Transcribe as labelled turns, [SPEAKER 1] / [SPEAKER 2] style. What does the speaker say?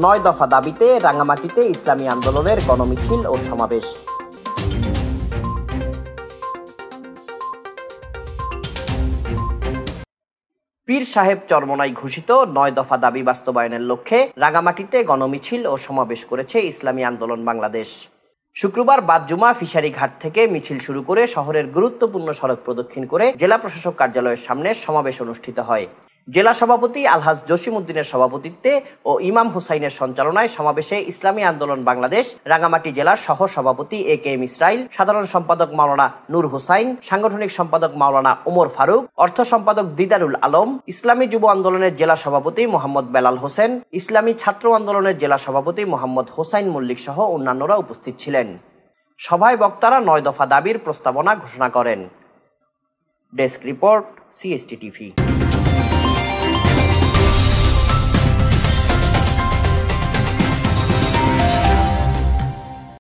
[SPEAKER 1] 9 দফা দাবিতে রাঙামাটিতে ইসলামী আন্দোলনের গণমিছিল ও সমাবেশ। পীর সাহেব চরমোনাই ঘোষিত 9 দফা দাবি বাস্তবায়নের লক্ষ্যে রাঙামাটিতে গণমিছিল ও সমাবেশ করেছে ইসলামী আন্দোলন বাংলাদেশ। শুক্রবার বাদ-জুমা ফিশারি ঘাট থেকে মিছিল শুরু করে শহরের গুরুত্বপূর্ণ সড়ক প্রদক্ষিণ করে জেলা প্রশাসক কার্যালয়ের সামনে সমাবেশ অনুষ্ঠিত হয়। জেলা সভাপতি আলহাজ জসিম উদ্দিনের সভাপতিত্বে ও ইমাম হুসাইনের সঞ্চালনায় সমাবেশে ইসলামী আন্দোলন বাংলাদেশ রাঙামাটি জেলার সহ সভাপতি AK-M ইসরাইল, সাধারণ সম্পাদক মাওলানা নূর হুসাইন, সাংগঠনিক সম্পাদক মাওলানা ওমর ফারুক, অর্থ সম্পাদক দিদারুল আলম, ইসলামী যুব আন্দোলনের জেলা সভাপতি মোহাম্মদ বেলাল হোসেন, ইসলামী ছাত্র আন্দোলনের জেলা সভাপতি মোহাম্মদ হোসাইন মল্লিক সহ অন্যান্যরা উপস্থিত ছিলেন। সভায় বক্তারা 9 দফা দাবির প্রস্তাবনা ঘোষণা করেন। Desk report, CST TV।